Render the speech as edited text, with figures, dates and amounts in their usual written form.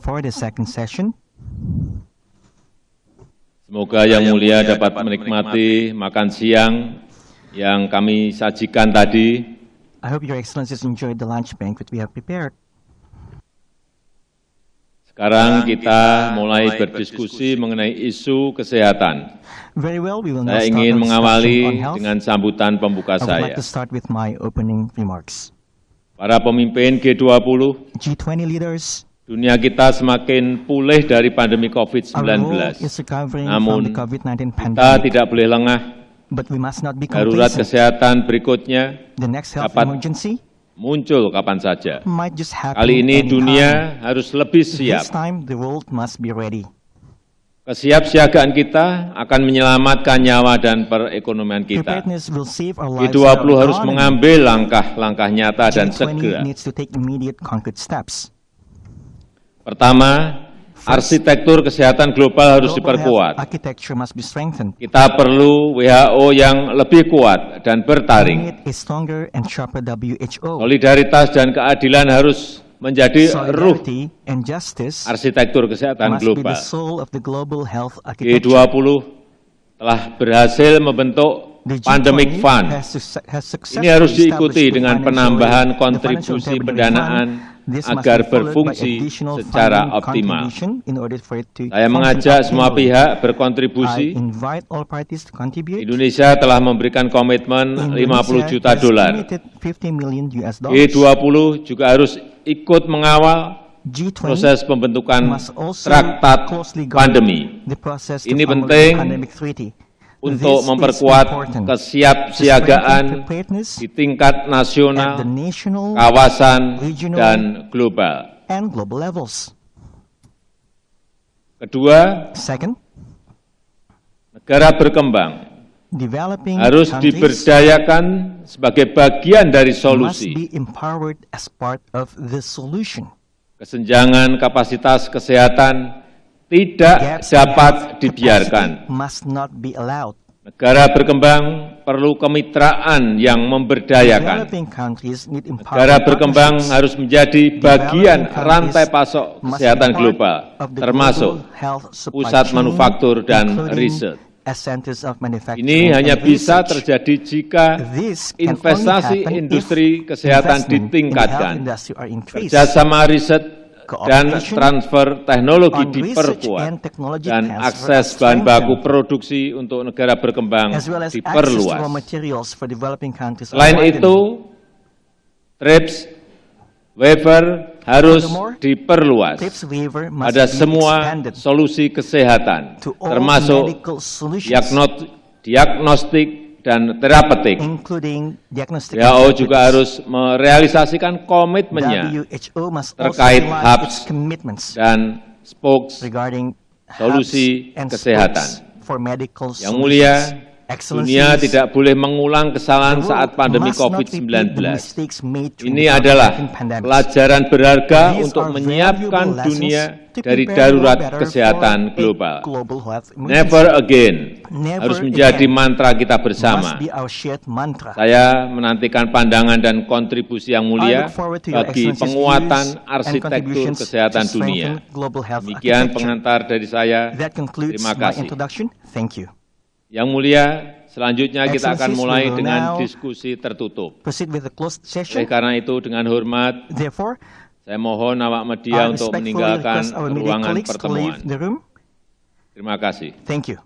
for the second session. Semoga Yang Mulia dapat menikmati makan siang yang kami sajikan tadi. I hope Your Excellencies enjoyed the lunch banquet we have prepared. Sekarang kita mulai berdiskusi mengenai isu kesehatan. Very well, we will now Saya start ingin our discussion mengawali on health. dengan sambutan pembuka I would saya. like to start with my opening remarks. Para pemimpin G20, G20 leaders, dunia kita semakin pulih dari pandemi our world is COVID-19. recovering from Namun, the COVID-19 kita pandemic, tidak boleh lengah. but we must not be Darurat complacent. kesehatan berikutnya The next health dapat emergency muncul kapan saja. might just happen Kali ini anytime. dunia harus lebih This siap. time, the world must be ready. Kesiapsiagaan kita akan menyelamatkan nyawa dan perekonomian kita. Preparedness will save our lives and G20 our harus economy. mengambil langkah-langkah nyata dan G20 segera. needs to take immediate concrete steps. Pertama, arsitektur kesehatan global harus Global health diperkuat. architecture must be strengthened. Kita perlu WHO yang lebih kuat dan We bertaring. need a stronger and sharper WHO. Solidaritas dan keadilan harus menjadi ruh Solidarity and justice arsitektur kesehatan must be the global. soul of the global health architecture. G20 telah berhasil membentuk The Pandemic G20 Fund. has Ini harus successfully diikuti established dengan the penambahan financial kontribusi stability pendanaan fund. This must agar be followed by berfungsi additional secara funding optimal. contribution in order for it to Saya function mengajak semua optimally. pihak I berkontribusi. invite all parties to contribute. Indonesia telah memberikan komitmen 50 juta has dolar. committed $50 million. G20 juga harus ikut mengawal G20 proses pembentukan must also traktat closely guard pandemi the process to Ini formulate penting pandemic treaty. untuk This is memperkuat important. kesiapsiagaan Preparedness di tingkat at nasional, the national kawasan, regional, dan global. and global levels. Kedua, Second, negara berkembang developing harus countries diberdayakan sebagai bagian dari must solusi. be empowered as part of the solution. Kesenjangan kapasitas kesehatan tidak Gaps in dapat health dibiarkan. capacity must not be allowed. Negara berkembang perlu kemitraan yang memberdayakan. Developing countries need Negara empowered berkembang partnerships. harus menjadi bagian Developing rantai countries pasok must kesehatan be part global, of the termasuk global health supply pusat chain, manufaktur dan including riset. as centers of manufacturing Ini hanya and bisa research. terjadi jika This can only investasi happen industri if kesehatan investment in the health ditingkatkan, industry are increased. kerjasama riset dan Cooperation transfer teknologi on research diperkuat, and technology dan transfer akses are bahan baku strengthened, produksi untuk negara berkembang as well as access to raw diperluas. materials for developing countries are Selain widened. itu, TRIPS waiver harus Furthermore, diperluas TRIPS waiver must pada be semua expanded solusi kesehatan, to all termasuk medical solutions, diagnostik dan terapeutik. including diagnostic WHO and juga harus merealisasikan komitmennya WHO must also terkait realize hubs its commitments dan spokes regarding solusi hubs and kesehatan. spokes for medical Yang mulia, Excellencies, dunia tidak boleh mengulang kesalahan the world saat pandemi must not COVID-19. repeat the mistakes made during Ini the adalah COVID-19 pandemic. pelajaran berharga These untuk are menyiapkan valuable dunia lessons to dari prepare the world darurat better kesehatan for a global. global health emergency. Never again Never harus menjadi again mantra kita bersama. must be our shared mantra. Saya menantikan pandangan dan kontribusi yang I mulia look forward to your bagi Excellencies' penguatan views and arsitektur contributions kesehatan to strengthen dunia. global health Demikian architecture. pengantar dari saya. That concludes Terima my kasih. introduction. Thank you. Yang mulia, selanjutnya kita akan Excellencies, mulai we will dengan now diskusi tertutup. Proceed with the closed Oleh session. karena itu, dengan hormat, Therefore, saya mohon awak I media untuk respectfully meninggalkan request our media ruangan colleagues to leave pertemuan. the room. Terima kasih. Thank you.